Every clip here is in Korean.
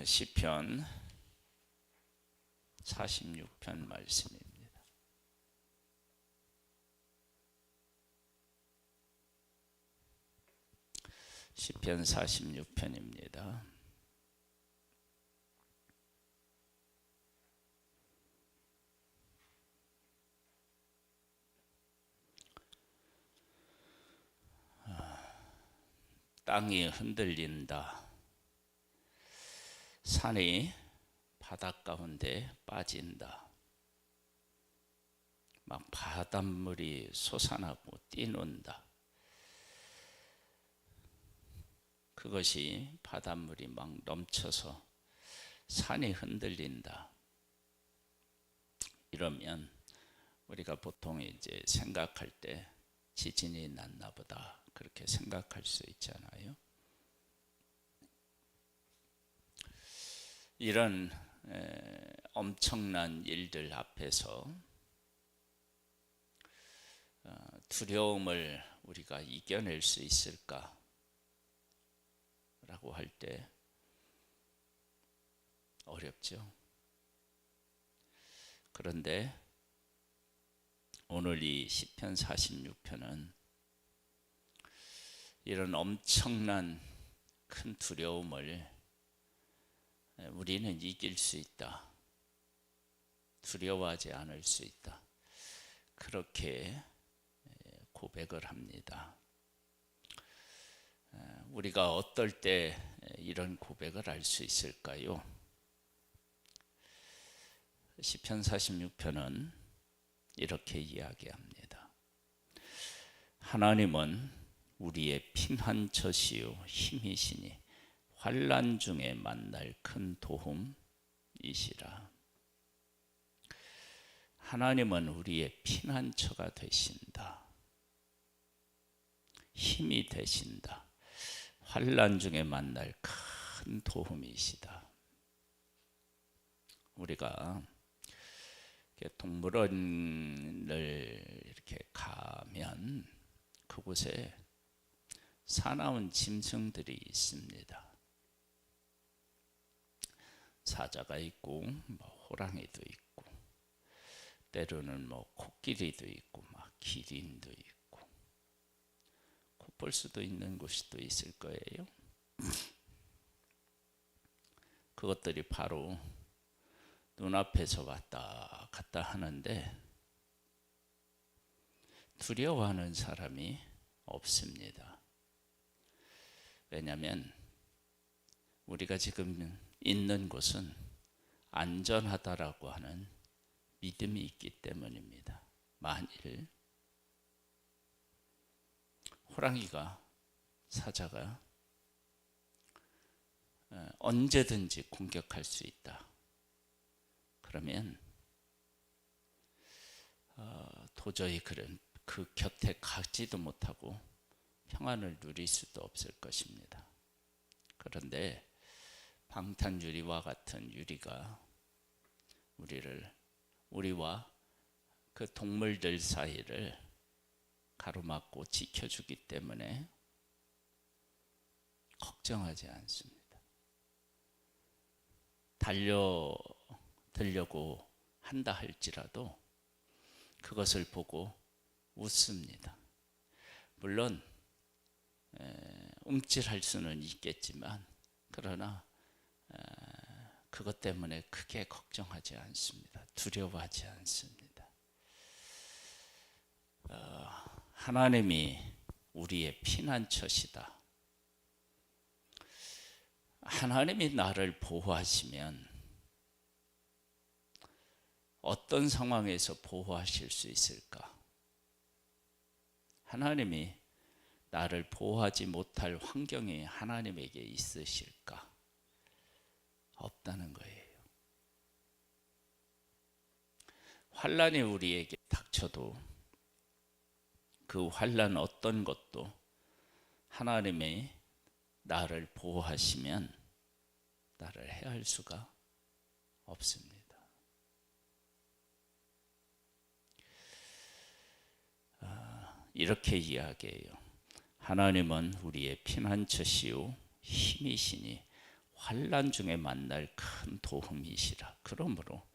시편 46편 말씀입니다. 시편 46편입니다. 땅이 흔들린다. 산이 바닷 가운데 빠진다. 막 바닷물이 솟아나고 뛰논다. 그것이 바닷물이 막 넘쳐서 산이 흔들린다. 이러면 우리가 보통 이제 생각할 때 지진이 났나 보다 그렇게 생각할 수 있잖아요. 이런 엄청난 일들 앞에서 두려움을 우리가 이겨낼 수 있을까? 라고 할 때 어렵죠. 그런데 오늘 이 시편 46편은 이런 엄청난 큰 두려움을 우리는 이길 수 있다. 두려워하지 않을 수 있다. 그렇게 고백을 합니다. 우리가 어떨 때 이런 고백을 할 수 있을까요? 시편 46편은 이렇게 이야기합니다. 하나님은 우리의 피난처시요 힘이시니 환난 중에 만날 큰 도움이시라. 하나님은 우리의 피난처가 되신다. 힘이 되신다. 환난 중에 만날 큰 도움이시다. 우리가 동물원을 이렇게 가면 그곳에 사나운 짐승들이 있습니다. 사자가 있고 호랑이도 있고 때로는 코끼리도 있고 기린도 있고 콧볼 수도 있는 곳이 또 있을 거예요. 그것들이 바로 눈앞에서 왔다 갔다 하는데 두려워하는 사람이 없습니다. 왜냐하면 우리가 지금 있는 곳은 안전하다라고 하는 믿음이 있기 때문입니다. 만일 호랑이가 사자가 언제든지 공격할 수 있다. 그러면 도저히 그 곁에 가지도 못하고 평안을 누릴 수도 없을 것입니다. 그런데 방탄유리와 같은 유리가 우리와 그 동물들 사이를 가로막고 지켜주기 때문에 걱정하지 않습니다. 달려들려고 한다 할지라도 그것을 보고 웃습니다. 물론 움찔할 수는 있겠지만 그러나 그것 때문에 크게 걱정하지 않습니다. 두려워하지 않습니다. 하나님이 우리의 피난처시다. 하나님이 나를 보호하시면 어떤 상황에서 보호하실 수 있을까? 하나님이 나를 보호하지 못할 환경이 하나님에게 있으실까? 없다는 거예요. 환난이 우리에게 닥쳐도 그 환난 어떤 것도 하나님이 나를 보호하시면 나를 해할 수가 없습니다. 이렇게 이야기해요. 하나님은 우리의 피난처시요 힘이시니 환난 중에 만날 큰 도움이시라. 그러므로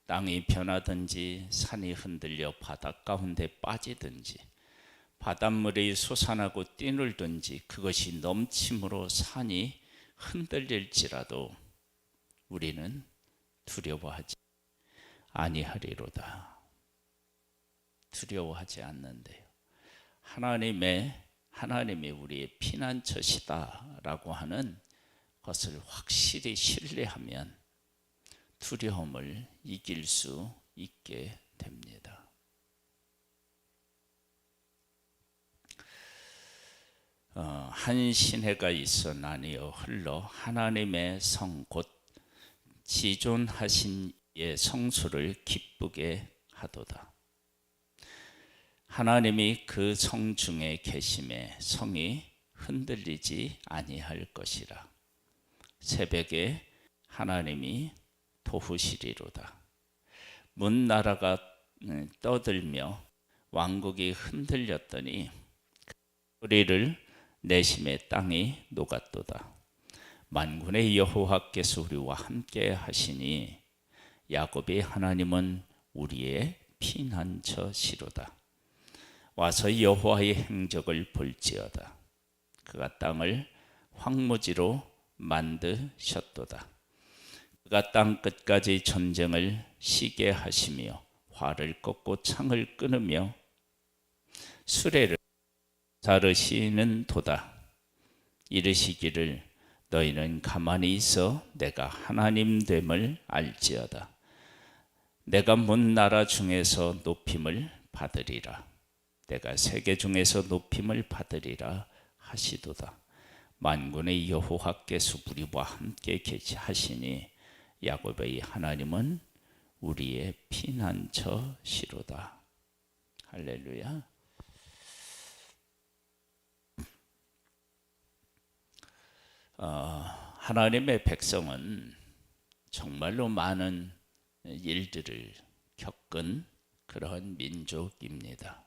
땅이 변하든지 산이 흔들려 바닷 가운데 빠지든지 바닷물이 솟아나고 뛰놀든지 그것이 넘침으로 산이 흔들릴지라도 우리는 두려워하지 아니하리로다. 두려워하지 않는데요. 하나님이 우리의 피난처시다라고 하는 것을 확실히 신뢰하면 두려움을 이길 수 있게 됩니다. 한 시내가 있어 나뉘어 흘러 하나님의 성 곧 지존하신 이의 성수를 기쁘게 하도다. 하나님이 그 성 중에 계심에 성이 흔들리지 아니할 것이라. 새벽에 하나님이 도우시리로다. 문나라가 떠들며 왕국이 흔들렸더니 소리를 내심에 땅이 녹았도다. 만군의 여호와께서 우리와 함께 하시니 야곱의 하나님은 우리의 피난처시로다. 와서 여호와의 행적을 볼지어다. 그가 땅을 황무지로 만드셨도다. 그가 땅 끝까지 전쟁을 시게 하시며 활을 꺾고 창을 끊으며 수레를 자르시는 도다. 이르시기를 너희는 가만히 있어 내가 하나님 됨을 알지어다. 내가 문 나라 중에서 높임을 받으리라. 내가 세계 중에서 높임을 받으리라 하시도다. 만군의 여호와께서 우리와 함께 계시하시니 야곱의 하나님은 우리의 피난처시로다. 할렐루야. 하나님의 백성은 정말로 많은 일들을 겪은 그런 민족입니다.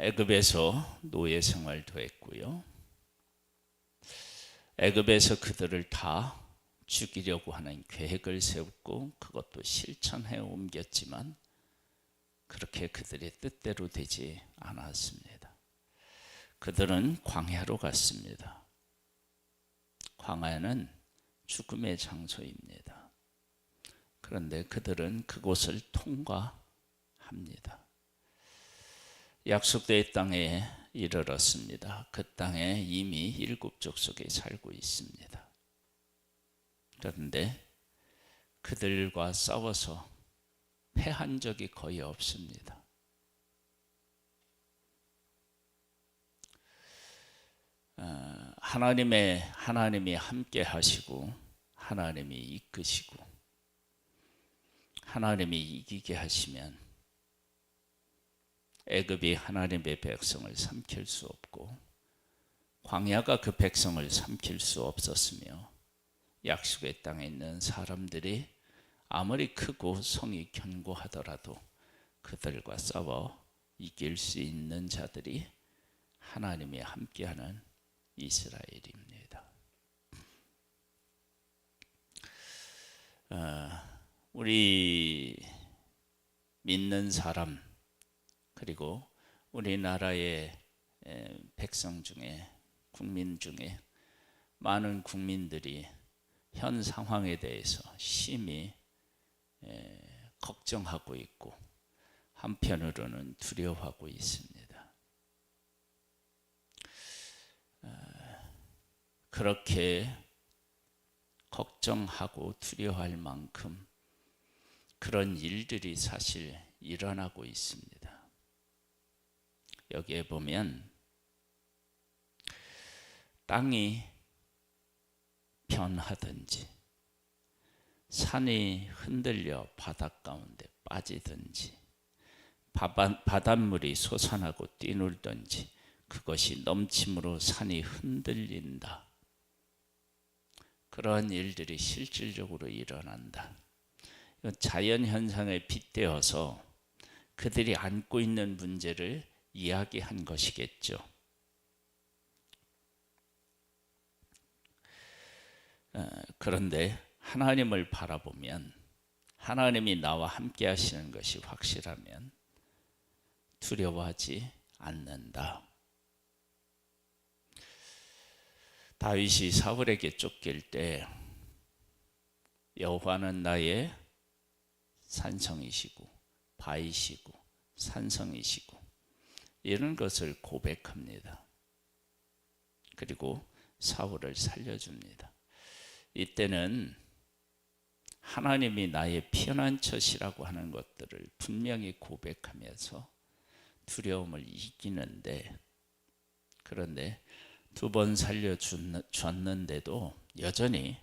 애굽에서 노예 생활도 했고요. 애굽에서 그들을 다 죽이려고 하는 계획을 세웠고 그것도 실천해 옮겼지만 그렇게 그들의 뜻대로 되지 않았습니다. 그들은 광야로 갔습니다. 광야는 죽음의 장소입니다. 그런데 그들은 그곳을 통과합니다. 약속된 땅에 이르렀습니다. 그 땅에 이미 일곱 족속이 살고 있습니다. 그런데 그들과 싸워서 패한 적이 거의 없습니다. 하나님이 함께 하시고 하나님이 이끄시고 하나님이 이기게 하시면 애굽이 하나님의 백성을 삼킬 수 없고 광야가 그 백성을 삼킬 수 없었으며 약속의 땅에 있는 사람들이 아무리 크고 성이 견고하더라도 그들과 싸워 이길 수 있는 자들이 하나님이 함께하는 이스라엘입니다. 우리 믿는 사람 그리고 우리나라의 백성 중에 국민 중에 많은 국민들이 현 상황에 대해서 심히 걱정하고 있고 한편으로는 두려워하고 있습니다. 그렇게 걱정하고 두려워할 만큼 그런 일들이 사실 일어나고 있습니다. 여기에 보면 땅이 변하든지 산이 흔들려 바닷 가운데 빠지든지 바닷물이 솟아나고 뛰놀든지 그것이 넘침으로 산이 흔들린다. 그러한 일들이 실질적으로 일어난다. 자연현상에 빗대어서 그들이 안고 있는 문제를 이야기한 것이겠죠. 그런데 하나님을 바라보면 하나님이 나와 함께 하시는 것이 확실하면 두려워하지 않는다. 다윗이 사울에게 쫓길 때 여호와는 나의 산성이시고 바위시고 산성이시고 이런 것을 고백합니다. 그리고 사울을 살려줍니다. 이때는 하나님이 나의 피난처시라고 하는 것들을 분명히 고백하면서 두려움을 이기는데, 그런데 2번 살려줬는데도 여전히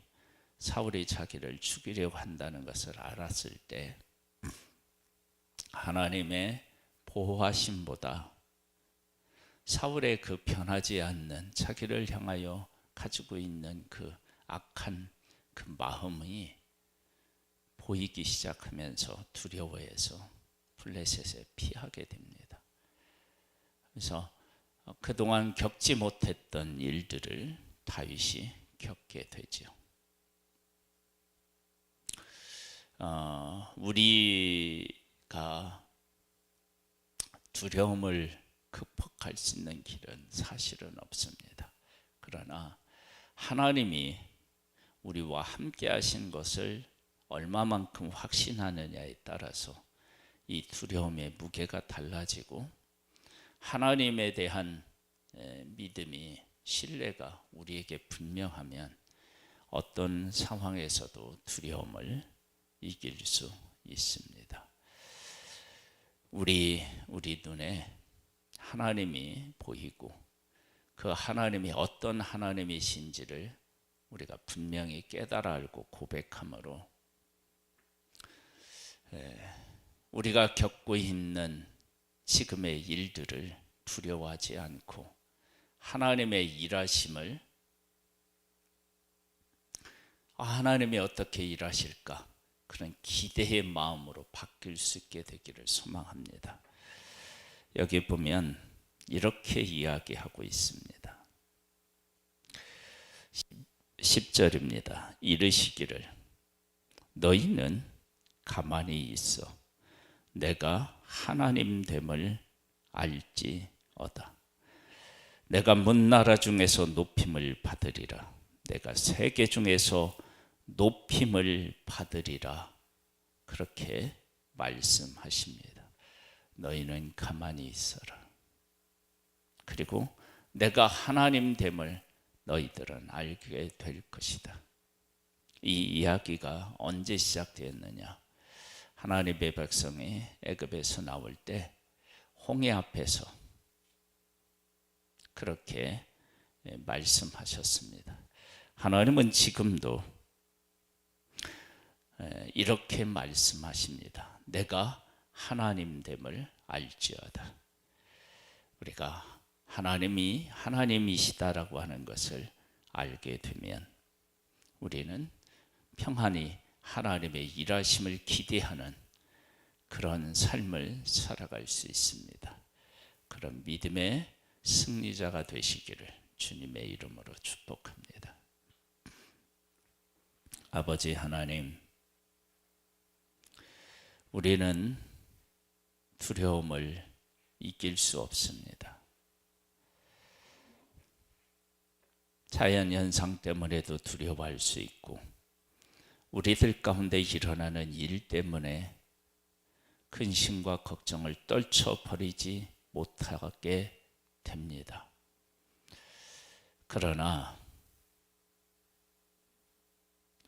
사울이 자기를 죽이려고 한다는 것을 알았을 때 하나님의 보호하심보다 사울의 그 변하지 않는 자기를 향하여 가지고 있는 그 악한 그 마음이 보이기 시작하면서 두려워해서 블레셋에 피하게 됩니다. 그래서 그동안 겪지 못했던 일들을 다윗이 겪게 되죠. 우리가 두려움을 극복할 수 있는 길은 사실은 없습니다. 그러나 하나님이 우리와 함께 하신 것을 얼마만큼 확신하느냐에 따라서 이 두려움의 무게가 달라지고 하나님에 대한 믿음이, 신뢰가 우리에게 분명하면 어떤 상황에서도 두려움을 이길 수 있습니다. 우리 눈에 하나님이 보이고 그 하나님이 어떤 하나님이신지를 우리가 분명히 깨달아 알고 고백함으로 우리가 겪고 있는 지금의 일들을 두려워하지 않고 하나님의 일하심을, 하나님이 어떻게 일하실까, 그런 기대의 마음으로 바뀔 수 있게 되기를 소망합니다. 여기 보면 이렇게 이야기하고 있습니다. 10절입니다. 이르시기를 너희는 가만히 있어 내가 하나님 됨을 알지어다. 내가 문나라 중에서 높임을 받으리라. 내가 세계 중에서 높임을 받으리라. 그렇게 말씀하십니다. 너희는 가만히 있어라. 그리고 내가 하나님 됨을 너희들은 알게 될 것이다. 이 이야기가 언제 시작되었느냐? 하나님의 백성이 애굽에서 나올 때 홍해 앞에서 그렇게 말씀하셨습니다. 하나님은 지금도 이렇게 말씀하십니다. 내가 하나님 됨을 알지어다. 우리가 하나님이 하나님이시다라고 하는 것을 알게 되면 우리는 평안히 하나님의 일하심을 기대하는 그런 삶을 살아갈 수 있습니다. 그런 믿음의 승리자가 되시기를 주님의 이름으로 축복합니다. 아버지 하나님, 우리는 두려움을 이길 수 없습니다. 자연 현상 때문에도 두려워할 수 있고 우리들 가운데 일어나는 일 때문에 근심과 걱정을 떨쳐버리지 못하게 됩니다. 그러나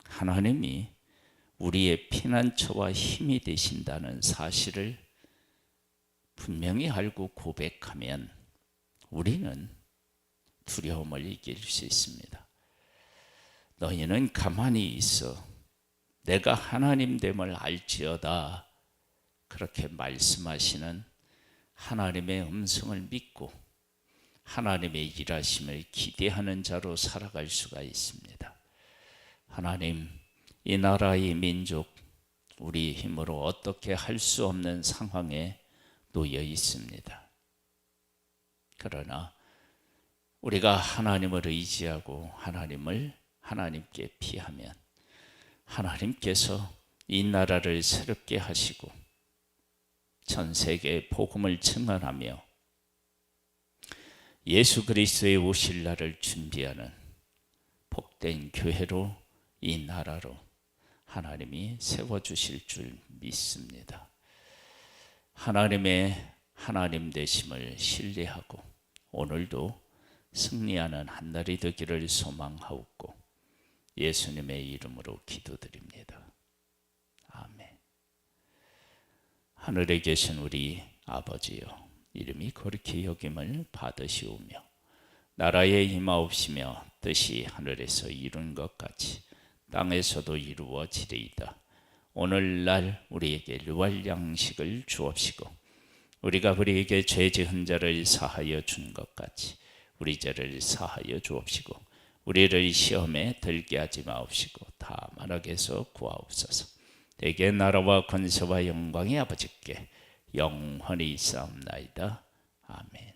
하나님이 우리의 피난처와 힘이 되신다는 사실을 분명히 알고 고백하면 우리는 두려움을 이길 수 있습니다. 너희는 가만히 있어 내가 하나님 됨을 알지어다. 그렇게 말씀하시는 하나님의 음성을 믿고 하나님의 일하심을 기대하는 자로 살아갈 수가 있습니다. 하나님, 이 나라의 민족, 우리 힘으로 어떻게 할 수 없는 상황에 놓여 있습니다. 그러나 우리가 하나님을 의지하고 하나님께 피하면 하나님께서 이 나라를 새롭게 하시고 전 세계에 복음을 증언하며 예수 그리스도의 오실 날을 준비하는 복된 교회로, 이 나라로 하나님이 세워주실 줄 믿습니다. 하나님의 하나님 되심을 신뢰하고 오늘도 승리하는 한 날이 되기를 소망하옵고 예수님의 이름으로 기도드립니다. 아멘. 하늘에 계신 우리 아버지여, 이름이 거룩히 여김을 받으시오며 나라에 임하옵시며 뜻이 하늘에서 이룬 것 같이 땅에서도 이루어지리이다. 오늘날 우리에게 일용할 양식을 주옵시고 우리가 우리에게 죄 지은 자를 사하여 준 것 같이 우리 죄를 사하여 주옵시고 우리를 시험에 들게 하지 마옵시고 다만 악에서 구하옵소서. 대개 나라와 권세와 영광이 아버지께 영원히 있사옵나이다. 아멘.